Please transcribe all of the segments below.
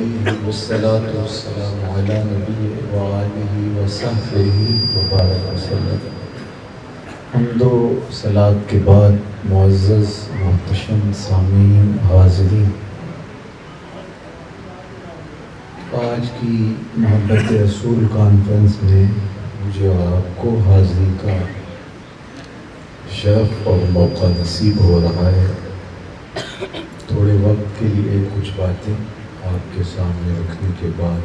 والصلاة والسلام على نبی وآلہ وصحبہ وبارک وسلم۔ حمد و صلات کے بعد معزز محتشم سامعین حاضرین، آج کی محبت رسول کانفرنس میں مجھے اور آپ کو حاضری کا شرف اور موقع نصیب ہو رہا ہے۔ تھوڑے وقت کے لیے کچھ باتیں آپ کے سامنے رکھنے کے بعد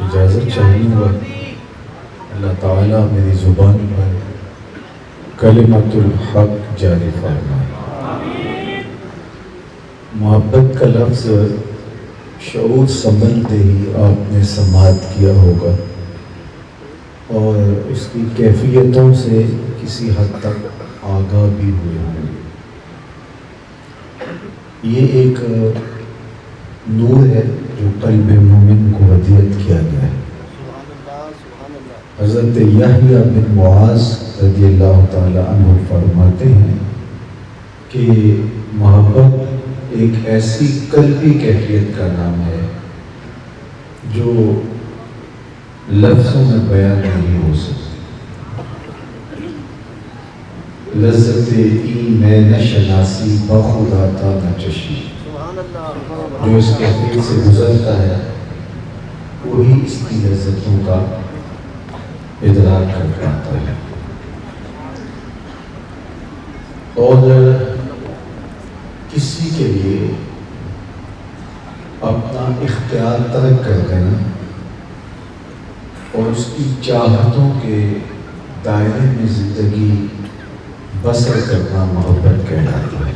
اجازت چاہوں گا۔ اللہ تعالیٰ میری زبان پر کلمۃ الحق جاری فرمائے۔ محبت کا لفظ شعور سنبھلتے ہی آپ نے سماعت کیا ہوگا اور اس کی کیفیتوں سے کسی حد تک آگاہ بھی ہوئے ہوں گے۔ یہ ایک نور ہے جو قلب مومن کو ہدیت کیا گیا ہے۔ حضرت یحییٰ بن معاذ رضی اللہ تعالی عنہ فرماتے ہیں کہ محبت ایک ایسی قلبی کیفیت کا نام ہے جو لفظوں میں بیان نہیں ہو سکتی۔ لذت این میں نہ شناسی بخدا تا نہ چشی، جو اس کیفیت سے گزرتا ہے وہی اس کی لذتوں کا ادراک کر پاتا ہے۔ اور کسی کے لیے اپنا اختیار ترک کر دینا اور اس کی چاہتوں کے دائرے میں زندگی بسر کرنا محبت کہلاتا ہے۔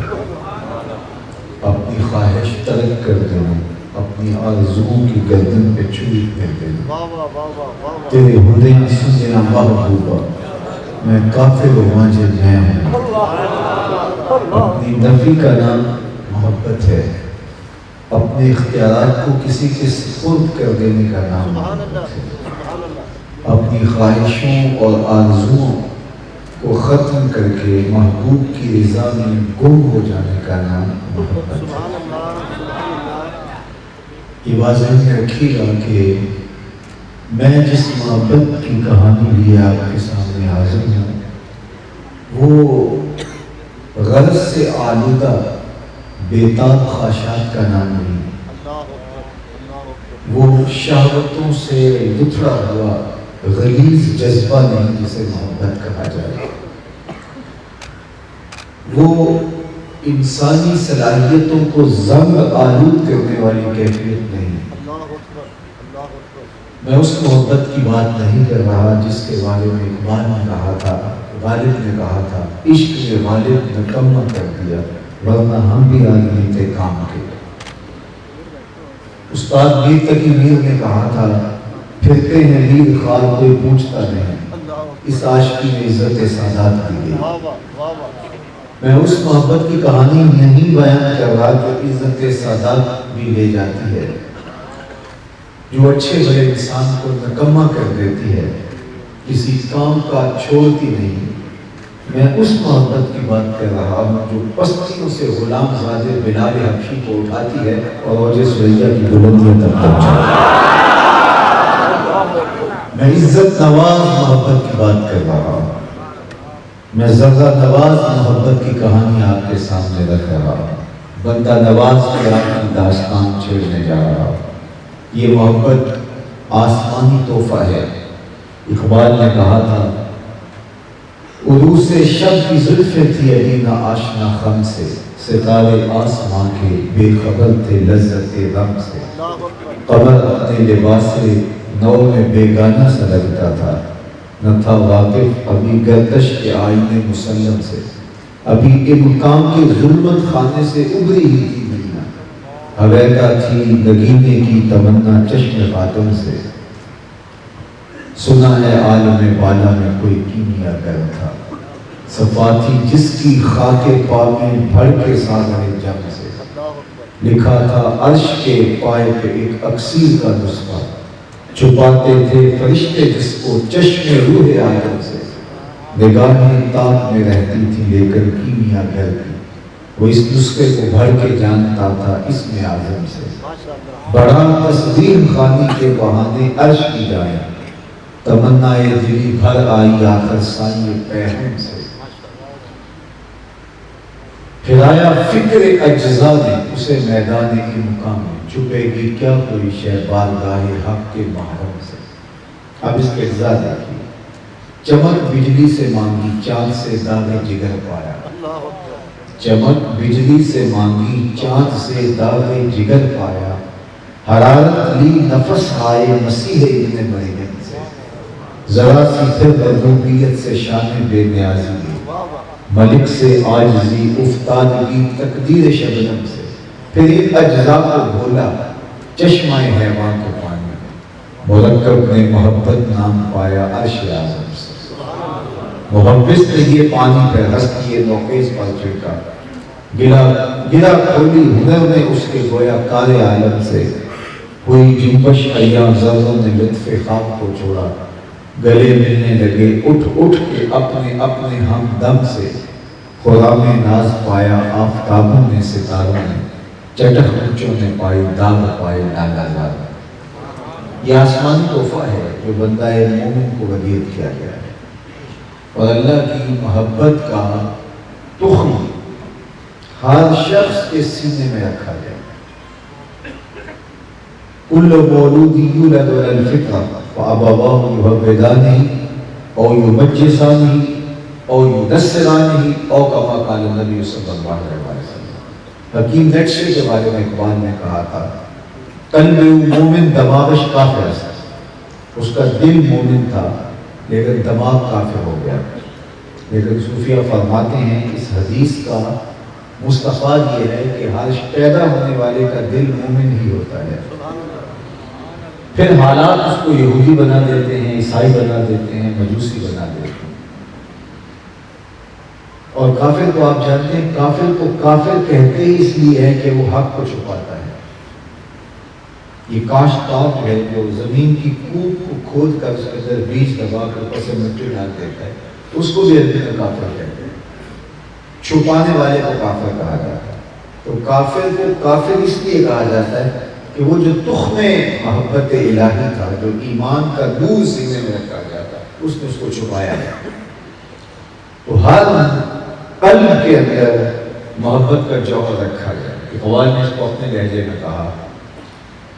اپنی خواہش ترک کر دینا، اپنی آرزوؤں کی گردن پہ چھری پھیر دینا۔ تیرے ہدیاں سننا محبوبہ، میں کافر و ماجر میں ہوں۔ اپنی نفی کا نام محبت ہے، اپنے اختیارات کو کسی کے سپرد کر دینے کا نام محبت ہے، اپنی خواہشوں اور آرزوؤں کو ختم کر کے محبوب کی رضا میں گم ہو جانے کا نام محبت ہے۔ یہ واضح میں رکھیے گا کہ میں جس محبت کی کہانی لیے آپ کے سامنے حاضر ہوں وہ غرض سے آلودہ بےتاب خواہشات کا نام نہیں، وہ شہوتوں سے لتڑا ہوا غلیظ جذبہ نہیں جسے محبت کہا جائے۔ وہ انسانی صلاحیتوں کو زنگ آلود کرنے والی کیفیت نہیں۔ میں اس محبت کی بات نہیں کر رہا جس کے بارے میں اقبال نے کہا تھا، غالب نے کہا تھا، عشق نے غالب نکمہ کر دیا ورنہ ہم بھی آدمی تھے کام کے۔ استاد میر تقی میر نے کہا تھا، پھرتے ہیں میر خوار کوئی پوچھتا نہیں، اس عاشقی میں عزت سادات دی گئی۔ میں اس محبت کی کہانی نہیں بیان کر رہا جو عزت سادات بھی لے جاتی ہے، جو اچھے بڑے انسان کو نکمہ کر دیتی ہے، کسی کام کا چھوڑتی نہیں۔ میں اس محبت کی بات کر رہا ہوں جو پستیوں سے غلام زادے بلال حبشی کو اٹھاتی ہے اور اوج سریا کی بلندیوں تک پہنچاتی ہے۔ میں عزت نواز محبت کی بات کر رہا ہوں، میں ذرہ نواز محبت کی کہانی آپ کے سامنے رکھ رہا ہوں، بندہ نواز کی آپ کی داستان چھیڑنے جا رہا ہوں۔ یہ محبت آسمانی تحفہ ہے۔ اقبال نے کہا تھا، عروس شب کی زلفیں تھی ابھی نہ آشنا خم سے، ستارے آسمان کے بے خبر تھے لذت غم سے، قمر اپنے لباس نو میں بیگانہ سا لگتا تھا، نہ تھا واقف ابھی گردش کے آئینے مسلم سے، ابھی علم کام کے ظلمت خانے سے ابری ہی تھی مدینہ، حویدا تھی نگینے کی تمنا چشم خاتم سے، سنا ہے عالم بالا میں کوئی کیمیا گر تھا، صفا تھی جس کی خاک پا میں بھر کے ساغر جم سے، لکھا تھا عرش کے پائے پہ ایک اکسیر کا نسخہ، چھپاتے تھے فرشتے جس کو چشم روح آدم سے، نگاہیں تاب میں رہتی تھی لے کر کیمیا گر کی، وہ اس نسخے کو بھر کے جانتا تھا اسم اعظم سے، بڑا تصویر خانی کے بہانے عرش کی جائے، تمنا دلی بھر آئی آخر سائے پہن سے، پھرایا فکر اجزا نے اسے میدان کی مقام میں، چھپے گی کیا کوئی شے بارگاہ حق کے محرم سے۔ اب اس کے اجزا دیکھیے، چمک بجلی سے مانگی چاند سے داغ جگر پایا، چمک بجلی سے مانگی چاند سے داغ جگر پایا، حرارت لی نفس آئے مسیح ابن مریم سے، ذرا سی پھر ربوبیت سے شان بے نیازی لی، ملک سے عاجزی افتادگی تقدیر شبنم سے، پھر ان اجزاء کو بھولا چشمہ حیوان کے پانی میں، مرکب نے محبت نام پایا عرش اعظم سے، محبت نے یہ پانی پہ رس کیے نوخیز پر چھڑکا، گلا کھولی ہنر نے اس کے گویا کار عالم سے، ہوئی جنبش ایام زرزوں نے لطف خواب کو چھوڑا، گلے ملنے لگے اٹھ اٹھ کے اپنے اپنے ہمدم سے، خرام ناز پایا آفتابوں نے ستاروں نے، چٹک اونچوں نے پائی داغ پائے لالا زار۔ یہ آسمانی تحفہ ہے جو بندہ مومن کو ہدیت کیا گیا ہے، اور اللہ کی محبت کا تخم ہر شخص کے سینے میں رکھا گیا۔ کل مولود یولد علی الفطرہ فابواہ یہودانہ او یمجسانہ او ینصرانہ او کما قال النبی صلی اللہ علیہ وسلم۔ حکیم نیٹشے کے بارے میں اقبال نے کہا تھا، قلب مومن دماغش کافر ہے، اس کا دل مومن تھا لیکن دماغ کافر ہو گیا۔ لیکن صوفیہ فرماتے ہیں اس حدیث کا مستفاد یہ ہے کہ ہر پیدا ہونے والے کا دل مومن ہی ہوتا ہے، پھر حالات اس کو یہودی بنا دیتے ہیں، عیسائی بنا دیتے ہیں، مجوسی بنا دیتے ہیں۔ اور کافر کو آپ جانتے ہیں، کافر کو کافر کہتے ہی اس لیے ہے کہ وہ حق کو چھپاتا ہے۔ یہ کاشتکار ہے جو زمین کی کوپ کو کھود کر اس کے اندر بیج دبا کر اوپر سے مٹی ڈال دیتا ہے، اس کو بھی عربی میں کافر کہتے ہیں، چھپانے والے کو کافر کہا جاتا ہے۔ تو کافر کو کافر اس لیے کہا جاتا ہے کہ وہ جو تخم محبت الہی تھا، جو ایمان کا نور سینے میں رکھا گیا تھا، اس نے اس کو چھپایا ہے۔ تو ہر قلب کے اندر محبت کا جوہر رکھا گیا۔ اقبال نے اس کو اپنے لہجے میں کہا،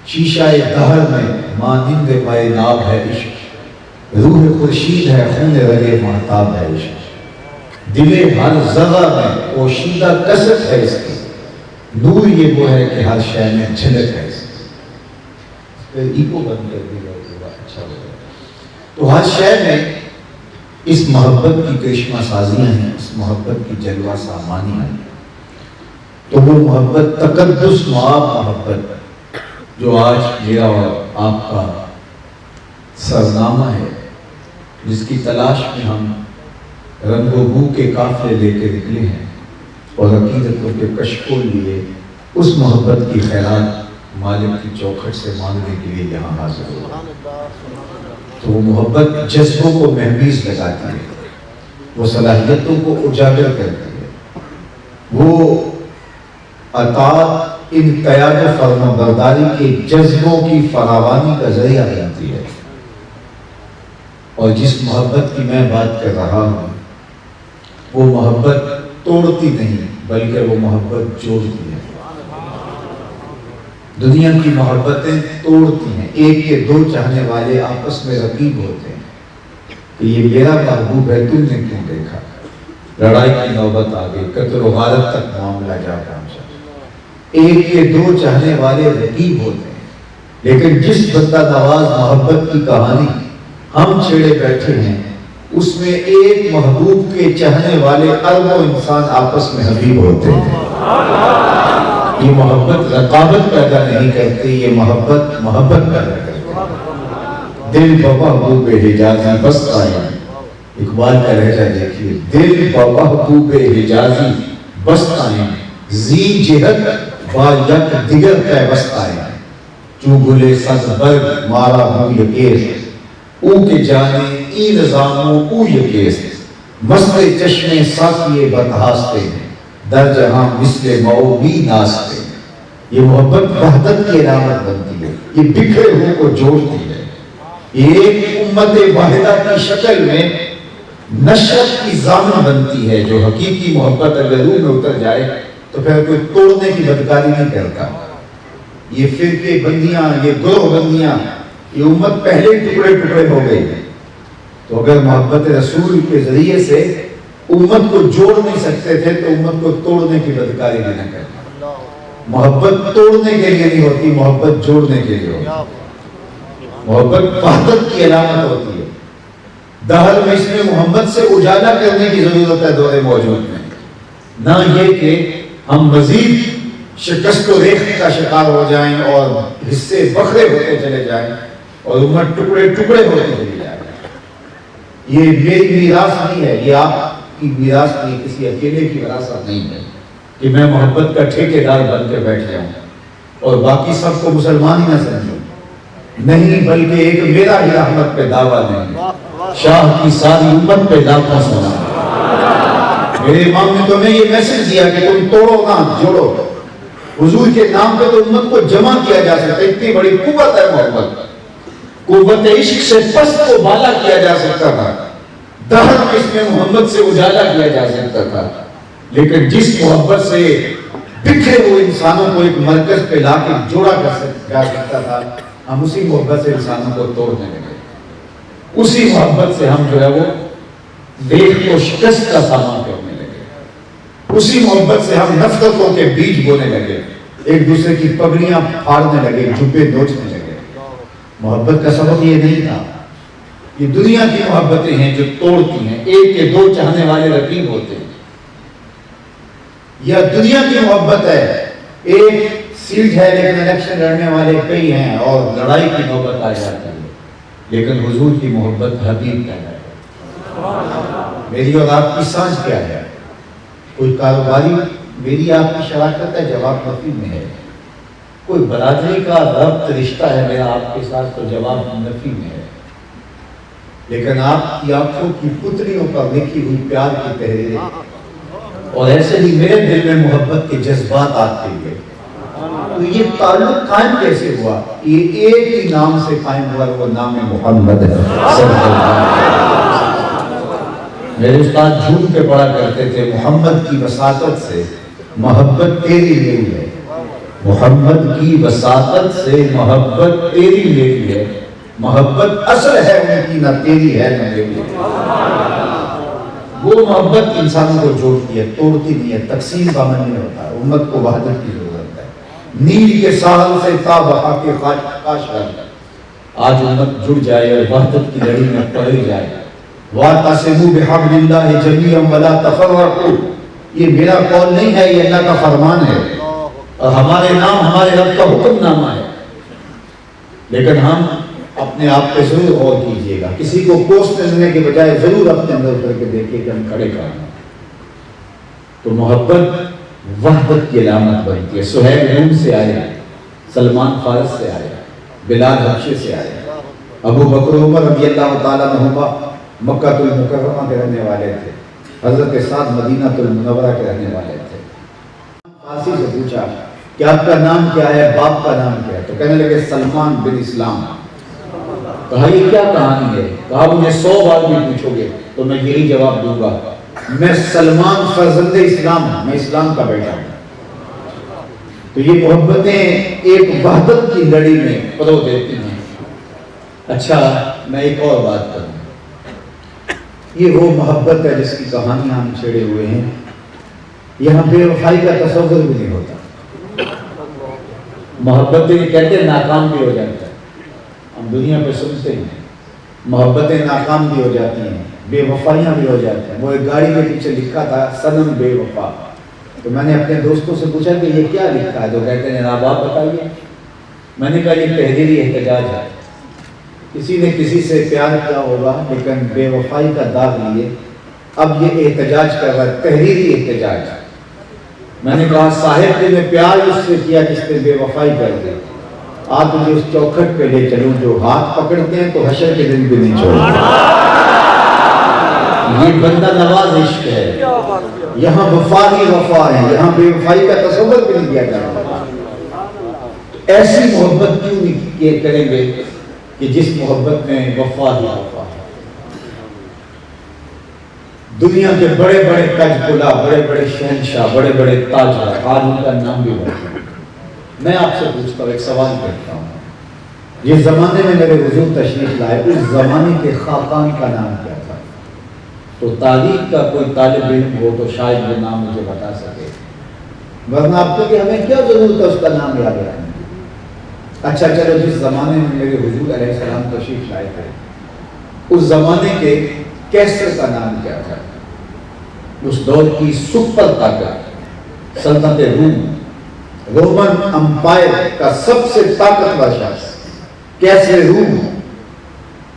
شیشہ دہر میں مانند مائے ناب ہے عشق، روح خورشید ہے خون رگے مہتاب ہے عشق، دل ہر ذرہ میں پوشیدہ کثرت ہے اس کی، نور یہ وہ ہے کہ ہر شے میں جھلک ہے اس کی۔ ایکو بند کر دیا اچھا ہو گیا۔ تو ہر شے میں اس محبت کی کرشمہ سازیاں ہیں، اس محبت کی جلوہ سامانیاں ہیں۔ تو وہ محبت تقدس معاب محبت جو آج میرا اور آپ کا سرنامہ ہے، جس کی تلاش میں ہم رنگ و بو کے قافلے لے کے نکلے ہیں اور عقیدتوں کے کشکول لیے، اس محبت کی خیرات مالک کی چوکھٹ سے مانگنے کے لیے یہاں حاضر ہوا۔ تو وہ محبت جذبوں کو مہمیز لگاتی ہے، وہ صلاحیتوں کو اجاگر کرتی ہے، وہ اطاعت انقیاد فرما برداری کے جذبوں کی فراوانی کا ذریعہ بنتی ہے۔ اور جس محبت کی میں بات کر رہا ہوں، وہ محبت توڑتی نہیں بلکہ وہ محبت جوڑتی ہے۔ دنیا کی محبتیں توڑتی ہیں، ایک کے دو چاہنے والے آپس میں رقیب ہوتے ہیں کہ یہ میرا محبوب ہے، تم نے کیوں دیکھا، لڑائی کی نوبت آ گئی، قتل و غارت تک معاملہ جا پہنچا۔ ایک کے دو چاہنے والے رقیب ہوتے ہیں، لیکن جس بندہ نواز محبت کی کہانی ہم چھیڑے بیٹھے ہیں، اس میں ایک محبوب کے چاہنے والے اربوں انسان آپس میں حبیب ہوتے ہیں۔ یہ محبت رقابت پیدا نہیں کرتی، یہ محبت محبت پیدا کرتی ہے۔ دل بمحبوب حجازی بس آیا، اقبال کا لہجہ دیکھیے، دل بمحبوب حجازی بس آیا، زی جہت با یک دیگر پیوست آیا، چو گلے سز برگ مارا ہوں یکیز، او کے جانے ای نظاموں او یکیز، مست چشمے ساکیے بردہاستے ہیں، در جہاں مثل مئو بھی ناستے. یہ محبت وحدت کی علامت بنتی ہے، یہ بکھرے ہوئے کو جوڑتی ہے، یہ ایک امت واحدہ کی شکل میں نشرت کی ضامن بنتی ہے. جو حقیقی محبت اگر روح میں اتر جائے تو پھر کوئی توڑنے کی بدکاری نہیں کرتا. یہ فرقے بندیاں، یہ گروہ بندیاں، یہ امت پہلے ٹکڑے ٹکڑے ہو گئی. تو اگر محبت رسول کے ذریعے سے امت کو جوڑ نہیں سکتے تھے تو امت کو توڑنے کی بدکاری بھی نہ کرنا. محبت توڑنے کے لیے نہیں ہوتی، محبت جوڑنے کے لیے ہوتی. محبت وحدت کی علامت ہوتی ہے. دہر میں اس میں محمد سے اجالا کرنے کی ضرورت ہے دور موجود میں، نہ یہ کہ ہم مزید شکست و ریخت کا شکار ہو جائیں اور حصے بکھرے ہوتے چلے جائیں اور امت ٹکڑے ٹکڑے ہوتے چلی جائے. یہ میری میراث نہیں ہے، یہ آپ کی میراث نہیں، کسی اکیلے کی وراثت نہیں ہے کہ میں محبت کا ٹھیکیدار بن کے بیٹھ جاؤں اور باقی سب کو مسلمان ہی نہ سمجھوں. نہیں، بلکہ ایک میرا ہی رحمت پہ دعویٰ نہیں، شاہ کی ساری امت پہ لاکھوں سلام. میرے امام نے تمہیں یہ میسج دیا کہ تم توڑو نہ جوڑو. حضور کے نام پہ تو امت کو جمع کیا جا سکتا ہے، اتنی بڑی قوت ہے محبت. قوت عشق سے پست کو بالا کیا جا سکتا تھا، دہر اس میں محمد سے اجالا کیا جا سکتا تھا. لیکن جس محبت سے بکھرے ہوئے انسانوں کو ایک مرکز پہ لا کے جوڑا جا سکتا تھا، ہم اسی محبت سے انسانوں کو توڑنے لگے. اسی محبت سے ہم جو ہے وہ دیکھ کو شکست کا سامان کرنے لگے. اسی محبت سے ہم نفرتوں کے بیج بونے لگے، ایک دوسرے کی پگڑیاں پھاڑنے لگے، جھپے نوچنے لگے. محبت کا سبب یہ نہیں تھا. یہ دنیا کی محبتیں ہیں جو توڑتی ہیں. ایک کے دو چاہنے والے رقیب ہوتے ہیں. یا دنیا کی محبت ہے، ایک سیٹ ہے لیکن الیکشن لڑنے والے کئی ہیں اور لڑائی کی نوبت آ جاتی ہے. لیکن حضور کی محبت حبیب کا ہے. میری اور آپ کی سانچ کیا ہے؟ کوئی کاروباری میری آپ کی شراکت ہے، جواب نفی میں ہے. کوئی برادری کا ربط رشتہ ہے میرا آپ کے ساتھ، تو جواب نفی میں ہے. لیکن آپ کی آنکھوں کی پتلیوں پر لکھی ہوئی پیار کی تحریریں اور ایسے ہی میرے دل میں محبت کے جذبات آتے ہوئے، تو یہ تعلق قائم کیسے ہوا؟ یہ ایک ہی نام سے قائم ہوا، وہ نام محمد ہے. میرے استاد جھوم کے پڑھا کرتے تھے، محمد کی وساطت سے محبت تیری میری ہے. محمد کی وساطت سے محبت تیری میری ہے. محبت اصل ہے ان کی، نہ تیری ہے نہ میری. وہ محبت انسانوں کو جوڑتی ہے، توڑتی نہیں ہے. تقسیم کا من نہیں ہوتا. امت کو وحدت کی ضرورت ہے. نیل کے ساحل سے تا بہا کے کاش آج امت جڑ جائے اور وحدت کی لڑی میں پڑھ جائے. وَاعْتَصِمُوا بِحَبْلِ اللَّهِ جَمِيعًا وَلَا تَفَرَّقُوا. یہ میرا قول نہیں ہے، یہ اللہ کا فرمان ہے اور ہمارے نام ہمارے رب کا حکم نامہ ہے. لیکن ہم اپنے آپ پہ ضرور غور کیجئے گا. کسی کو پوسٹ کرنے کے بجائے ضرور اپنے اندر اتر کے دیکھیے کہ ہم کھڑے کہاں ہیں. تو محبت وحدت کی علامت بنتی ہے. سہیل روم سے آئے، سلمان فارس سے آئے، بلال حبشے سے آئے، ابو بکر عمر رضی اللہ تعالیٰ عنہما مکہ المکرمہ کے رہنے والے تھے، حضرت سعد مدینہ المنورہ کے رہنے والے تھے. فارسی سے پوچھا کہ آپ کا نام کیا ہے، باپ کا نام کیا ہے؟ تو کہنے لگے سلمان بن اسلام. کہا یہ کیا کہانی ہے؟ کہا مجھے 100 بار بھی پوچھو گے تو میں یہی جواب دوں گا، میں سلمان فرزند اسلام ہوں، میں اسلام کا بیٹا ہوں. تو یہ محبتیں ایک وحدت کی لڑی میں پرو دیتی ہیں. اچھا میں ایک اور بات کروں. یہ وہ محبت ہے جس کی کہانیاں ہم چھیڑے ہوئے ہیں. یہاں بے وفائی کا تصور بھی نہیں ہوتا. محبتیں کہتے ہیں ناکام بھی ہو جاتا ہے. ہم دنیا پہ سنتے ہیں محبتیں ناکام بھی ہو جاتی ہیں، بے وفائیاں بھی ہو جاتی ہیں. وہ ایک گاڑی کے پیچھے لکھا تھا صنم بے وفا. تو میں نے اپنے دوستوں سے پوچھا کہ یہ کیا لکھا ہے؟ تو کہتے ہیں جناب آپ بتائیے. میں نے کہا یہ تحریری احتجاج ہے. کسی نے کسی سے پیار کیا ہوگا لیکن بے وفائی کا داغ لیے اب یہ احتجاج کر رہا ہے، تحریری احتجاج. میں نے کہا صاحب نے پیار اس سے کیا جس نے بے وفائی کر دی. آپ مجھے اس چوکھٹ پہ لے چلوں جو ہاتھ پکڑتے ہیں تو حشر کے دن بھی نہیں چھوڑتے. یہ بندہ نواز عشق ہے. یہاں وفا ہی وفا ہے, یہاں بے وفائی کا تصور بھی نہیں کیا جا رہا. ایسی محبت کیوں نہیں کریں گے کہ جس محبت میں وفا ہی وفا ہے. دنیا کے بڑے بڑے تاج پلا, بڑے بڑے شہنشاہ, بڑے بڑے تاجدار, آج ان کا نام بھی بڑھتا ہے. میں آپ سے پوچھتا ہوں, ایک سوال کرتا ہوں, جس زمانے میں میرے حضور تشریف لائے اس زمانے کے خاقان کا نام کیا تھا؟ تو تاریخ کا کوئی طالب علم ہو تو شاید وہ نام مجھے بتا سکے, ورنہ آپ کو کہ ہمیں کیا ضرورت ہے اس کا نام یاد رکھنے کی. اچھا چلو, جس زمانے میں میرے حضور علیہ السلام تشریف لائے تھے اس زمانے کے کیسر کا نام کیا تھا؟ اس دور کی سپر طاقت سلطنت روم, رومن امپائر کا سب سے طاقتور شخص کیسر روم.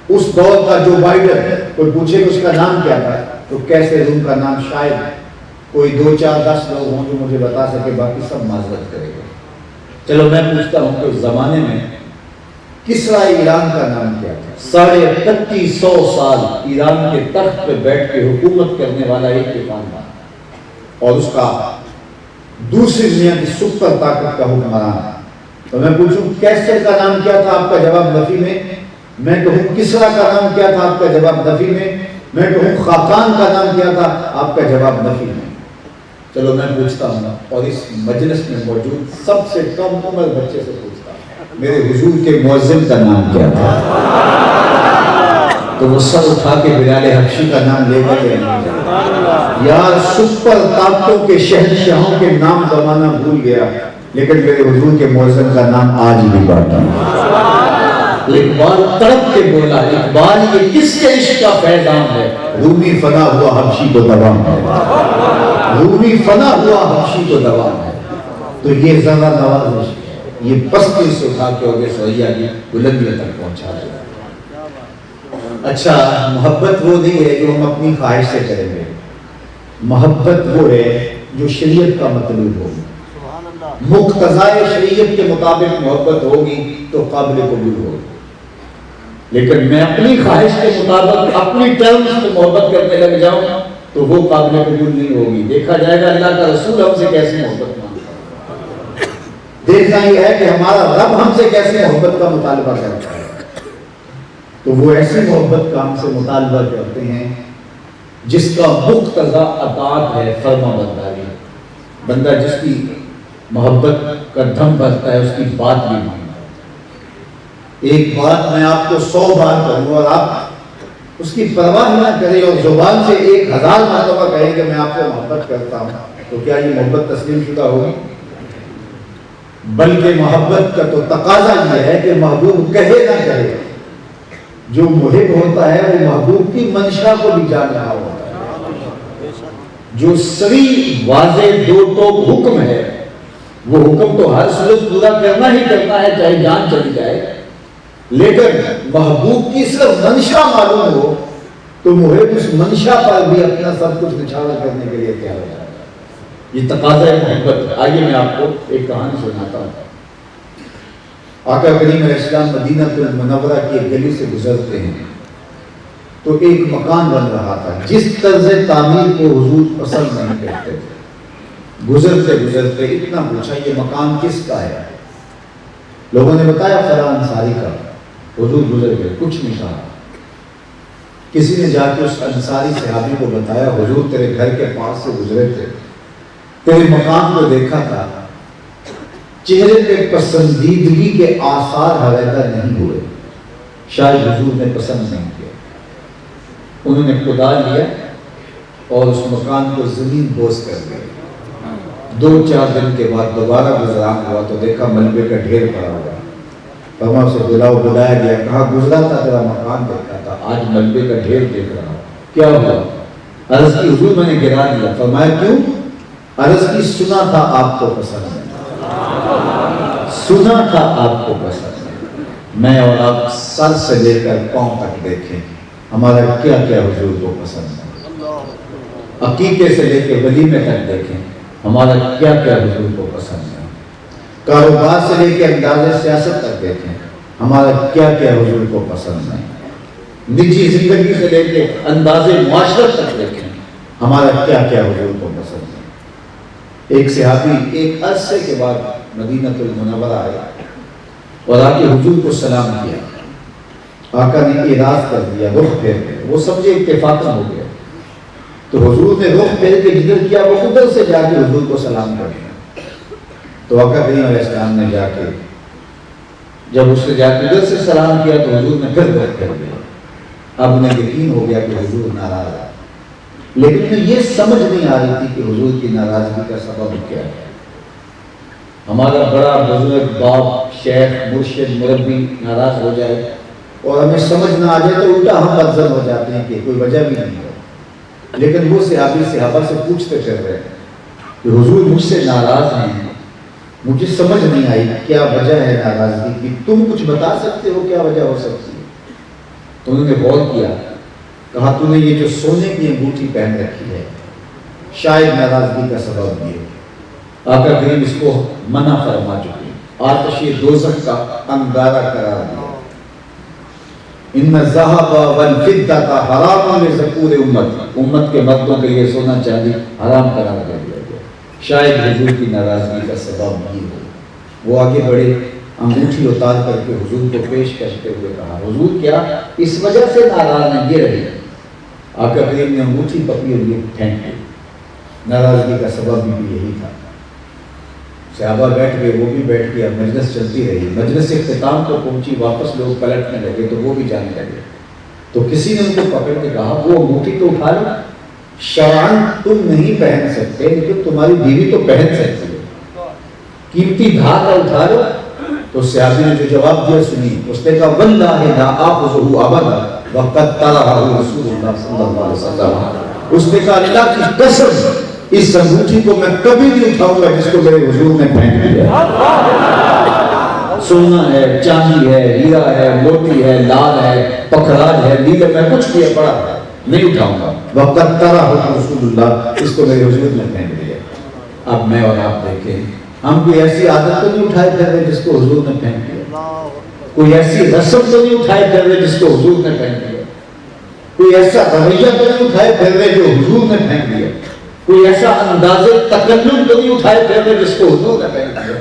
اس دور کا جو بائیڈن, کوئی پوچھے کہ اس کا نام کیا تھا تو کیسر روم کا نام شاید کوئی 2 4 10 لوگ ہوں جو مجھے بتا سکے, باقی سب معذرت کرے گا. چلو میں پوچھتا ہوں کہ اس زمانے میں کسرا ایران کا نام کیا تھا؟ 3500 سال ایران کے تخت پہ بیٹھ کے حکومت کرنے والا ایک خاندان, اور اس کا دوسری دنیا کی سپر طاقت کا حکمران. تو میں پوچھوں کیسر کا نام کیا تھا؟ آپ کا جواب نفی میں. میں کہوں کسرا کا نام کیا تھا؟ آپ کا جواب نفی میں. میں کہوں خاقان کا نام کیا تھا؟ آپ کا جواب نفی میں. چلو میں پوچھتا ہوں, اور اس مجلس میں موجود سب سے کم عمر بچے سے پوچھتا ہوں, میرے حضور کے مؤذن کا نام کیا تھا؟ تو وہ سر اٹھا کے بلال حبشی کا نام لے کر کے نہیں جائے. یار سپر طاقتوں کے شہنشاہوں کے نام زمانہ بھول گیا, لیکن میرے حضور کے مؤذن کا نام آج بھی پڑھتا ہوں. اقبال تڑپ کے بولا, اقبال یہ کس کے عشق کا فیضان ہے؟ رومی فنا ہوا حبشی کو دوام ہے, رومی فنا ہوا حبشی کو دوام ہے. تو یہ ذرا نواز عشق ہے, یہ پستی سے اٹھا کے اور سریا کی بلندیوں تک پہنچا دے. اچھا, محبت وہ نہیں ہے جو ہم اپنی خواہش سے کریں گے, محبت وہ ہے جو شریعت کا مطلوب ہوگی, مقتضائے شریعت کے مطابق محبت ہوگی تو قابل قبول ہوگی. لیکن میں اپنی خواہش کے مطابق اپنی ٹرمز میں محبت کرنے لگ جاؤں تو وہ قابل قبول نہیں ہوگی. دیکھا جائے گا اللہ کا رسول ہم سے کیسے محبت مانگتا ہے, دیکھنا یہ ہے کہ ہمارا رب ہم سے کیسے محبت کا مطالبہ کرتا ہے. تو وہ ایسی محبت کا ہم سے مطالبہ کرتے ہیں جس کا مقتضا اطاعت ہے, فرما برداری. بندہ جس کی محبت کا دم بھرتا ہے اس کی بات بھی مانتا ہے. ایک بات میں آپ کو 100 بار کہوں اور آپ اس کی پرواہ نہ کریں اور زبان سے 1000 مرتبہ کہیں کہ میں آپ سے محبت کرتا ہوں, تو کیا یہ محبت تسلیم شدہ ہوگی؟ بلکہ محبت کا تو تقاضا یہ ہے کہ محبوب کہے نہ کہے, جو محب ہوتا ہے وہ محبوب کی منشا کو بھی جان رہا ہوتا ہے. جو سری واضح دو ٹوک حکم ہے وہ حکم تو ہر صورت پورا کرنا ہی کرنا ہے چاہے جان چلی جائے, لیکن محبوب کی صرف منشا معلوم ہو تو محب اس منشا پر بھی اپنا سب کچھ نچھاور کرنے کے لیے تیار ہو جاتا ہے. یہ تقاضا ہے محبت. آئیے میں آپ کو ایک کہانی سناتا ہوں. آقا کریم علیہ السلام مدینہ المنورہ کی ایک گلی سے گزرتے ہیں تو ایک مکان بن رہا تھا جس طرز تعمیر کو حضور پسند نہیں کرتے تھے. گزرتے گزرتے اتنا پوچھا یہ مکان کس کا ہے؟ لوگوں نے بتایا فلاں انصاری کا. حضور گزر گئے, کچھ نہیں کہا. کسی نے جا کے اس انصاری صحابی کو بتایا حضور تیرے گھر کے پاس سے گزرے تھے, تیرے مکان کو دیکھا تھا, چہرے پہ پسندیدگی کے آثار حویدہ نہیں ہوئے, شاید حضور نے پسند نہیں کیا. انہوں نے کدال لیا اور اس مکان کو زمین بوس کر دیا. 2-4 دن کے بعد دوبارہ گزران ہوا تو دیکھا ملبے کا ڈھیر پڑا ہوا. فرمایا اسے بلایا گیا, کہا گزرا تھا تیرا مکان دیکھا تھا, آج ملبے کا ڈھیر دیکھ رہا ہوں, کیا ہوا؟ عرض کی حضور میں نے گرا دیا. فرمایا کیوں؟ عرض کی سنا تھا آپ کو پسند ہے, سنا تھا آپ کو پسند ہے. میں اور آپ سر سے لے کر پاؤں تک دیکھیں ہمارا کیا کیا حضور کو پسند ہے. عقیقے سے لے کے ولیمے تک دیکھیں ہمارا کیا کیا حضور کو پسند ہے. کاروبار سے لے کے انداز سیاست تک دیکھیں ہمارا کیا کیا حضور کو پسند ہے. نجی زندگی سے لے کے انداز معاشرت تک دیکھیں ہمارا کیا کیا حضور کو پسند ہے۔ ایک صحابی ایک عرصے کے بعد مدینہ المنورہ آئے اور آ کے حضور کو سلام کیا، آقا نے اعراض کر دیا، رخ پھیر کے، وہ سمجھے اتفاقاً ہو گیا، تو حضور نے رخ پھیر کے جدھر کیا وہ ادھر سے جا کے حضور کو سلام کر دیا، تو آقا کریم علیہ السلام نے جا کے جب اس نے جا کے ادھر سے سلام کیا تو حضور نے پھر رخ پھیر دیا۔ اب انہیں یقین ہو گیا کہ حضور ناراض ہے، لیکن انہیں یہ سمجھ نہیں آ رہی تھی کہ حضور کی ناراضگی کا سبب کیا ہے۔ ہمارا بڑا بزرگ باپ شیخ مرشد مربی ناراض ہو جائے اور ہمیں سمجھ نہ آ جائے تو الٹا ہم بدزن ہو جاتے ہیں کہ کوئی وجہ بھی نہیں ہے، لیکن وہ صحابی صحابہ سے پوچھتے پھر رہے کہ حضور مجھ سے ناراض ہیں، مجھے سمجھ نہیں آئی کیا وجہ ہے ناراضگی کی، تم کچھ بتا سکتے ہو کیا وجہ ہو سکتی ہے؟ تو انہوں نے غور کیا، کہا تو نے یہ جو سونے کی انگوٹھی پہن رکھی ہے شاید ناراضگی کا سبب یہ ہے۔ آقا کریم اس کو منع فرما چکے، آتش دوزخ کا انگارہ قرار دیا۔ ان الذهب والفضة حرام لذکور امت کے مردوں کے لیے سونا چاندی حرام قرار دے دیا گیا، شاید حضور کی ناراضگی کا سبب یہ ہو۔ وہ آگے بڑھے، انگوٹھی اتار کر کے حضور کو پیش کرتے ہوئے کہا، حضور کیا اس وجہ سے ناراض ہیں؟ یہ رہی۔ آقا کریم نے انگوٹھی پکڑی اور یہ پھینک دی۔ ناراضگی کا سبب بھی یہی تھا۔ صحابہ بیٹھ گئے، وہ بھی بیٹھ گیا، مجلس چلتی رہی، مجلس اختتام کو پہنچی، واپس لوگ پلٹنے لگے تو وہ بھی جانے لگے، تو کسی نے ان کو پکڑ کے کہا وہ انگوٹھی تو اٹھا لو، شرعاً تم نہیں پہن سکتے لیکن تمہاری بیوی تو پہن سکتی ہے، قیمتی دھاگا اٹھا لو۔ تو صحابی نے جو جواب دیا سنی، اس نے کہا واللہ لا آخذہ ابدا وقد طرحہ رسول اللہ صلی اللہ علیہ وسلم، اس نے کہا اللہ کی قسم اس انگوٹھی کو میں کبھی نہیں اٹھاؤں گا جس کو میرے حضور نے پہن لیا۔ سونا ہے، چاندی ہے، ہیرا ہے، موتی ہے، لال ہے، پکھراج ہے، نیلم ہے، کچھ بھی ہے پڑا نہیں اٹھاؤں گا۔ وقت طرحہ رسول اللہ، اس کو میرے حضور نے پہن لیا۔ اب میں اور آپ دیکھیں، ہم کوئی ایسی عادت تو نہیں اٹھائے پھر رہے جس کو حضور نے پہن لیا، کوئی ایسی رسم تو نہیں اٹھائے پھر رہے جس کو حضور نے پہن لیا، کوئی ایسا رویہ تو نہیں اٹھائے پھر رہے جو حضور نے پہن لیا، کوئی ایسا انداز تکلم تو نہیں اٹھائے پھر رہے جس کو حضور نے پہن لیا،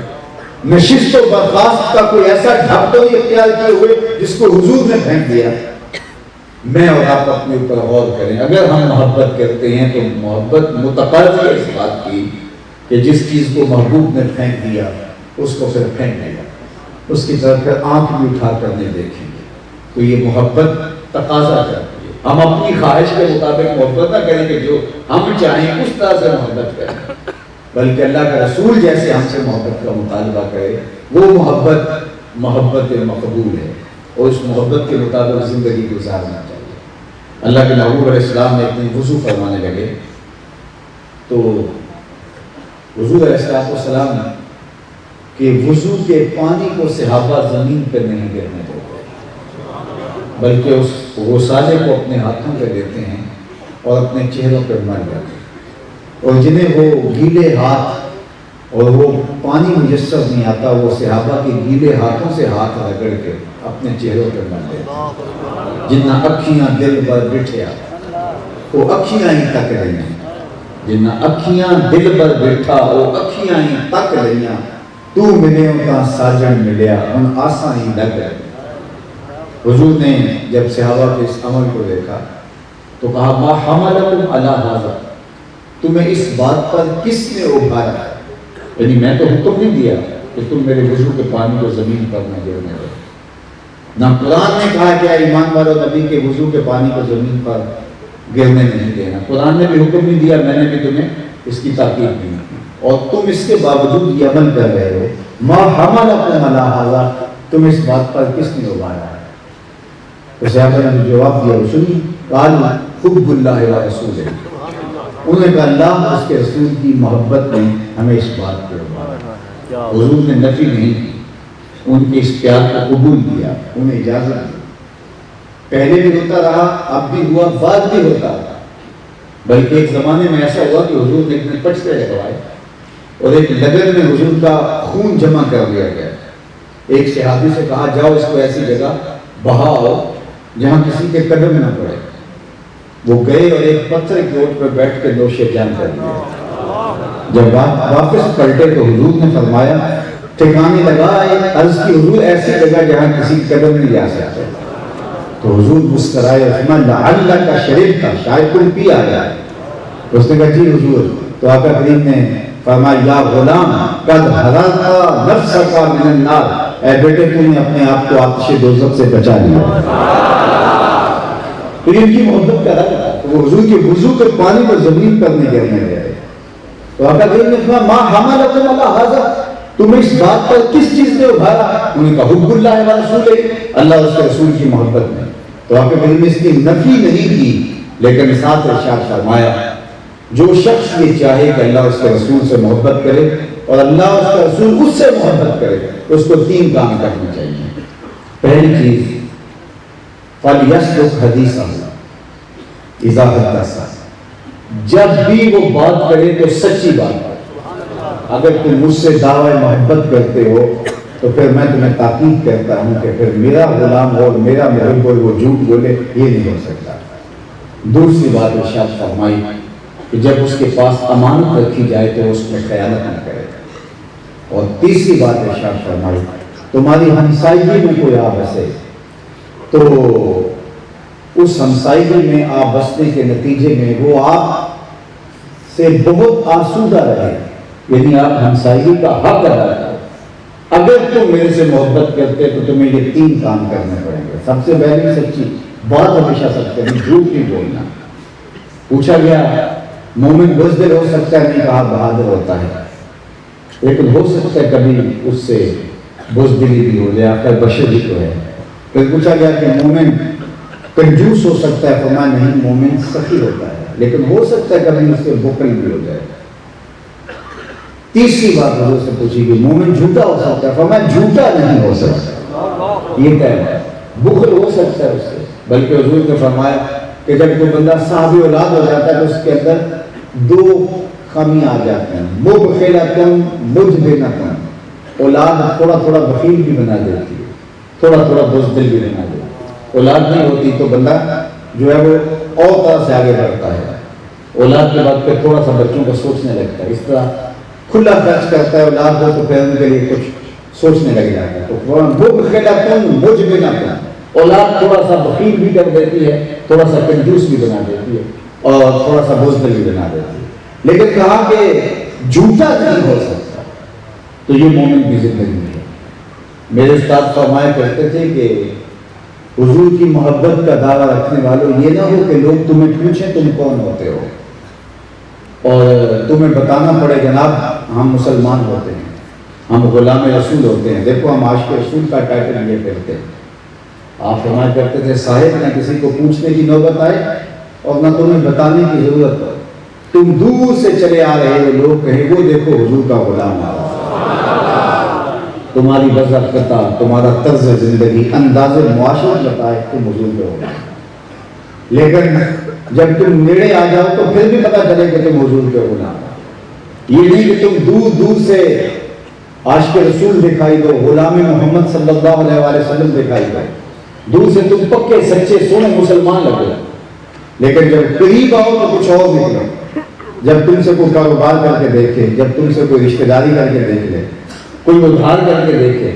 نشست و برخاست کا کوئی ایسا ڈھب تو نہیں اختیار کیے ہوئے جس کو حضور نے پہن لیا۔ میں اور آپ اپنے اوپر غور کریں، اگر ہم محبت کرتے ہیں تو محبت متقاضی ہے اس بات کی کہ جس چیز کو محبوب نے پھینک دیا اس کو پھر پھینک دیا، اس کی طرف پھر آنکھ بھی اٹھا کر نہیں دیکھیں گے، تو یہ محبت تقاضا کرتی ہے۔ ہم اپنی خواہش کے مطابق محبت نہ کریں کہ جو ہم چاہیں اس طرح سے محبت کریں، بلکہ اللہ کا رسول جیسے ہم سے محبت کا مطالبہ کرے، وہ محبت مقبول ہے، اور اس محبت کے مطابق زندگی گزارنا چاہیے۔ اللہ کے محبوب علیہ السلام نے اپنی وضو فرمانے لگے تو حضور علیہ السلام کہ وضو کے پانی کو صحابہ زمین پر نہیں گرنے دیتے، بلکہ اس غسالے کو اپنے ہاتھوں پہ لیتے ہیں اور اپنے چہروں پر مل جاتے ہیں، اور جنہیں وہ گیلے ہاتھ اور وہ پانی میسر نہیں آتا، وہ صحابہ کے گیلے ہاتھوں سے ہاتھ رگڑ کے اپنے چہروں پر مل دیتے ہیں۔ جنہ اکھیاں دل پر بٹھیا وہ اکھیاں ہی تک رہی ہیں، جنہ اکھیاں دل پر بیٹھا وہ اکھیاں ہی تک رہیاں، تو ملے کا ساجن ملیا ان آساں ہی لگ رہے۔ حضور نے جب صحابہ کے اس عمل کو دیکھا تو کہا ما حملکم علی ھذا، تمہیں اس بات پر کس نے ابھارا؟ یعنی میں تو حکم نہیں دیا کہ تم میرے وضو کے پانی کو زمین پر نہ گرنے دو، نہ قرآن نے کہا کہ ایمان والو نبی کے وضو کے پانی کو زمین پر گرنے نہیں دینا، قرآن نے بھی حکم نہیں دیا، میں نے بھی تمہیں اس کی تاکید نہیں کی، اور تم اس کے باوجود یہ عمل کر رہے ہو۔ ما حملکم علی ھذا، تم اس بات پر کس نے ابھارا ہے؟ تو صحابہ نے جواب دیا، سنی قالوا حب اللہ و رسولہ، انہوں نے کہا اللہ اس کے رسول کی محبت نے ہمیں اس بات پر ابھارا۔ حضور نے نفی نہیں کی، ان کے اس پیار کو قبول کیا، انہیں اجازت دی۔ پہلے بھی ہوتا رہا، اب بھی ہوا، بعد بھی ہوتا رہا، بلکہ ایک زمانے میں ایسا ہوا کہ حضور نے اتنے پٹ سے لگوائے اور ایک لگن میں حضور کا خون جمع کر دیا گیا۔ ایک صحابی سے کہا جاؤ اس کو ایسی جگہ بہاؤ جہاں کسی کے قدم نہ پڑے۔ وہ گئے اور ایک پتھر کی اوٹ پر بیٹھ کے نوش جان کر لیا۔ جب واپس پلٹے تو حضور نے فرمایا، ٹھکانے لگا، ایک عرض کی حضور ایسی جگہ جہاں کسی قدم نہیں جا سکتے۔ تو حضور مسکرائے اور فرمایا لعلک شربت، شاید تم پی آیا۔ اس نے کہا جی حضور۔ تو آقا کریم نے فرمایا یا غلام قد حررت نفسک من النار، اے بیٹے تم نے اپنے آپ کو آتش دوزخ سے بچا لیا۔ پھر ان کی محبت کا رنگ تھا، وہ حضور کے وضو کے پانی کو زمین پر نہیں گرنے دے۔ تو آقا کریم نے فرمایا ما حملکم علی ھذا، تمہیں اس بات پر کس چیز نے ابھارا؟ انہوں نے کہا حب اللہ و رسولہ، اللہ اور اس کے رسول کی محبت میں۔ تو آقا کریم نے اس کی نفی نہیں کی، لیکن ساتھ ارشاد فرمایا جو شخص یہ چاہے کہ اللہ اور اس کے رسول سے محبت کرے اور اللہ اور اس کا رسول اس سے محبت کرے، اس کو 3 کام کرنے چاہیے۔ پہلی چیز فَلْيَصْدُقْ حَدِيثَهُ إِذَا حَدَّثَ، جب بھی وہ بات کرے تو سچی بات کرے۔ اگر تم مجھ سے دعوی محبت کرتے ہو تو پھر میں تمہیں تاکید کرتا ہوں کہ پھر میرا غلام ہو اور میرا محب ہو وہ جھوٹ بولے، یہ نہیں ہو سکتا۔ دوسری بات ارشاد فرمائی کہ جب اس کے پاس امانت رکھی جائے تو اس میں خیانت نہ کرے۔ اور تیسری بات ارشاد فرمائی تمہاری ہمسائیگی میں کوئی آ بسے تو اس ہمسائیگی میں آپ بسنے کے نتیجے میں وہ آپ سے بہت آسودہ رہے، یعنی آپ ہمسائیگی کا حق ادا کریں۔ اگر تم میرے سے محبت کرتے تو تمہیں یہ 3 کام کرنے پڑیں گے۔ سب سے پہلی سچی بات ہمیشہ سچ کرنی، جھوٹ نہیں بولنا۔ پوچھا گیا مومن بزدل ہو سکتا ہے؟ نہیں کہا بہادر ہوتا ہے، لیکن ہو سکتا ہے کبھی اس سے بزدلی بھی ہو جائے، آخر بشر ہی تو ہے۔ پھر پوچھا گیا کہ مومن کنجوس ہو سکتا ہے؟ فرمایا نہیں، مومن سخی ہوتا ہے، لیکن ہو سکتا ہے کبھی اس سے بخل بھی ہو جائے۔ تیسری بات حضور سے پوچھی گئی مومن جھوٹا ہو سکتا ہے؟ فرمایا جھوٹا نہیں ہو سکتا، یہ طے ہے۔ بخل ہو سکتا ہے اس سے، بلکہ حضور نے فرمایا کہ جب کوئی بندہ صاحب اولاد ہو جاتا ہے تو اس کے اندر 2 خامیاں آ جاتی ہیں، مبخلۃ مجبنۃ، اولاد تھوڑا تھوڑا بخیل بھی بنا دیتی ہے، تھوڑا تھوڑا بزدل بھی بنا دیتی ہے۔ اولاد نہیں ہوتی تو بندہ جو ہے وہ اور طرح سے آگے بڑھتا ہے، اولاد کے بعد پھر تھوڑا سا بچوں کو سوچنے لگتا ہے، اس طرح کھلا خرچ کرتا ہے، اولاد ہو تو پھر ان کے لیے کچھ سوچنے لگ جاتا ہے۔ تو مبخلۃ مجبنۃ، اولاد تھوڑا سا بخیل بھی کر دیتی ہے، تھوڑا سا کنجوس بھی بنا دیتی ہے اور تھوڑا سا بزدل بھی بنا دیتی ہے، لیکن کہا کہ جھوٹا نہیں ہو سکتا۔ تو یہ مومن کی زندگی ہے۔ میرے استاد فرمایا کرتے تھے کہ حضور کی محبت کا دعویٰ رکھنے والوں یہ نہ ہو کہ لوگ تمہیں پوچھیں تم کون ہوتے ہو اور تمہیں بتانا پڑے جناب ہم مسلمان ہوتے ہیں، ہم غلام رسول ہوتے ہیں، دیکھو ہم عاشق رسول کا ٹائٹل یہ کرتے ہیں۔ آپ فرمایا کرتے تھے صاحب نہ کسی کو پوچھنے کی نوبت آئے اور نہ تمہیں بتانے کی ضرورت ہو، تم دور سے چلے آ رہے ہو، لوگ کہیں وہ دیکھو حضور کا غلام آ رہا ہے، تمہاری وضاحت، تمہارا طرز زندگی، انداز معاشرت بتائے تم حضور کے غلام۔ لیکن جب تم نیڑے آ جاؤ تو پھر بھی پتہ چلے کہ تم حضور کے غلام ہو۔ یہ نہیں کہ تم دور دور سے عاشق رسول دکھائی دو، غلام محمد صلی اللہ علیہ وآلہ وسلم دکھائی دو، دور سے تم پکے سچے سونے مسلمان لگے، لیکن جب قریب آؤ تو کچھ اور نکلو۔ جب تم سے کوئی کاروبار کر کے دیکھے، جب تم سے کوئی رشتہ داری کر کے دیکھ لے، کوئی ادھار کر کے دیکھے،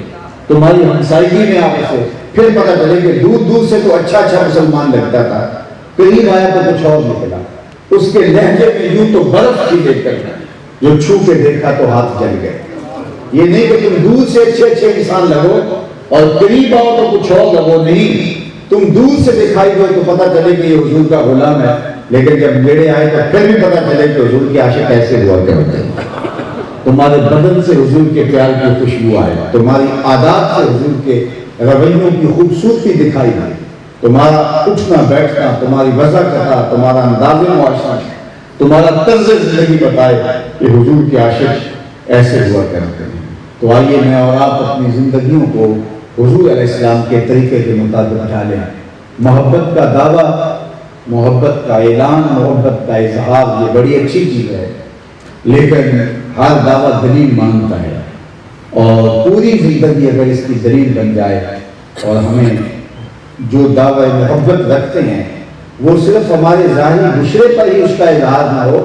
تمہاری ہمسائیگی میں آپ سے، پھر پتہ چلے کہ دور دور سے تو اچھا مسلمان لگتا تھا، قریب آیا تو کچھ اور نکلا۔ اس کے لہجے میں یوں تو برف کی دیکھ کر جو چھو کے دیکھا تو ہاتھ جل گئے۔ یہ نہیں کہ تم دور سے اچھے انسان لگو اور قریب آؤ تو کچھ اور لگو، نہیں، تم دور سے دکھائی دو تو پتہ چلے کہ یہ حضور کا غلام ہے، لیکن جب نیڑے آئے تو پھر بھی پتہ چلے کہ حضور کے عاشق ایسے ہوا کرتے ہیں۔ تمہارے بدن سے حضور کے پیار کی خوشبو آئے، تمہاری عادات سے حضور کے رویوں کی خوبصورتی دکھائی دے، تمہارا اٹھنا بیٹھنا، تمہاری وضاحت، تمہارا انداز معاشرت، تمہارا طرز زندگی بتائے کہ حضور کے عاشق ایسے ہوا کرتے ہیں۔ تو آئیے میں اور آپ اپنی زندگیوں کو حضور علیہ السلام کے طریقے کے مطابق ڈھالیں۔ محبت کا دعویٰ، محبت کا اعلان، محبت کا اظہار یہ بڑی اچھی چیز ہے، لیکن ہر دعویٰ دلیل مانگتا ہے، اور پوری زندگی اگر اس کی دلیل بن جائے اور ہمیں جو دعوی محبت رکھتے ہیں وہ صرف ہمارے ظاہری بشرے پر ہی اس کا اظہار نہ ہو،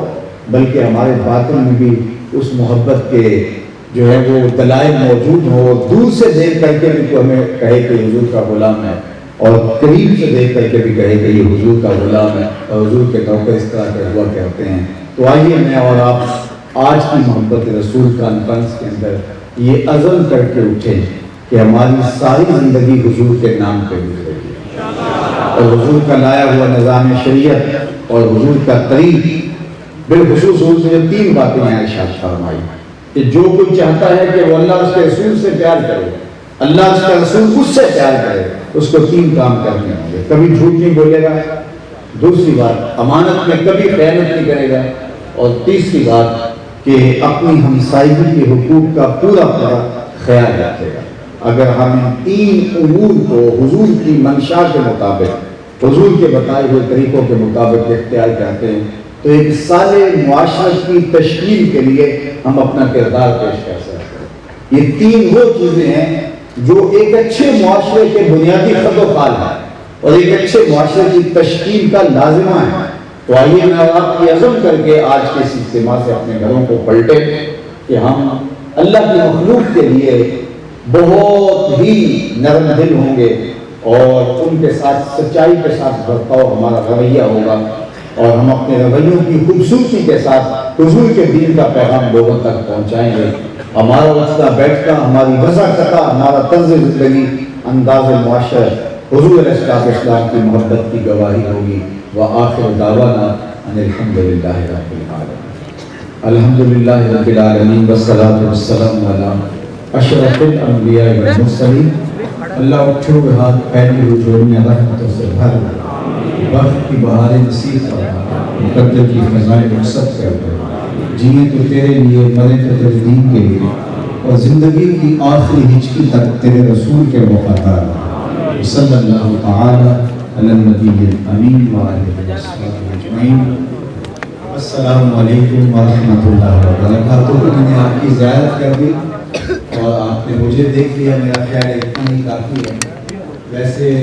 بلکہ ہمارے باطن میں بھی اس محبت کے جو ہے وہ دلائل موجود ہو، دور سے دیکھ کر کے بھی تو ہمیں کہے کہ حضور کا غلام ہے، اور قریب سے دیکھ کر کے بھی کہے کہ یہ حضور کا غلام ہے، اور حضور کے توقع اس طرح کے ہوا کرتے ہیں۔ تو آئیے میں اور آپ آج کی محبت رسول کانفرنس کے اندر یہ عزم کر کے اٹھیں کہ ہماری ساری زندگی حضور کے نام پہ گزرے گی، اور حضور کا لایا ہوا نظام شریعت اور حضور کا طریق، بالخصوص حضور سے جو 3 باتیں ہیں ارشاد فرمائی کہ جو کوئی چاہتا ہے کہ وہ اللہ اس کے رسول سے پیار کرے، اللہ اس کا رسول اس سے پیار کرے، اس کو 3 کام کرنے ہوں گے۔ کبھی جھوٹ نہیں بولے گا، دوسری بات امانت میں کبھی خیانت نہیں کرے گا، اور تیسری بات کہ اپنی ہمسائیگی کے حقوق کا پورا خیال رکھے گا۔ اگر ہم ان 3 امور کو حضور کی منشا کے مطابق، حضور کے بتائے ہوئے طریقوں کے مطابق اختیار کرتے ہیں تو ایک صالح معاشرت کی تشکیل کے لیے ہم اپنا کردار پیش کر سکتے ہیں۔ یہ 3 وہ چیزیں ہیں جو ایک اچھے معاشرے کے بنیادی خط و خال ہیں اور ایک اچھے معاشرے کی تشکیل کا لازمہ ہے۔ تو آئیے میں آپ کی عزم کر کے آج کے اس اجتماع سے اپنے گھروں کو پلٹے کہ ہم اللہ کی مخلوق کے لیے بہت ہی نرم دل ہوں گے، اور ان کے ساتھ سچائی کے ساتھ برتاؤ ہمارا رویہ ہوگا، اور ہم اپنے رویوں کی خوبصورتی کے ساتھ حضور کے دین کا پیغام لوگوں تک پہنچائیں گے۔ ہمارا اٹھنا بیٹھنا، ہماری وضاحت، ہمارا طرز زندگی، انداز معاشرت حضور علیہ السلام کی محبت کی گواہی ہوگی۔ وآخر دعوانا ان الحمدللہ رب العالمین۔ الحمدللہ رب العالمین والصلاة والسلام علی اشرف الانبیاء والمرسلین۔ اللہ اٹھو ہاتھ پھیلی رجوعیاں رحمتوں سے بھر، وقت کی بہاریں نصیب فرما، مقدر کی خزائیں رخصت کر دے، جیئیں تو تیرے لیے، مرے تو تیرے دین کے لیے، اور زندگی کی آخری ہچکی تک تیرے رسول کے وفادار۔ صلی اللہ تعالی علی النبی الامین وآلہ وصحبہ اجمعین۔ السلام علیکم ورحمۃ اللہ وبرکاتہ۔ میں نے آپ کی زیارت کر دی اور آپ نے مجھے دیکھ لیا، میرا خیال اتنا ہی کافی ہے۔ ویسے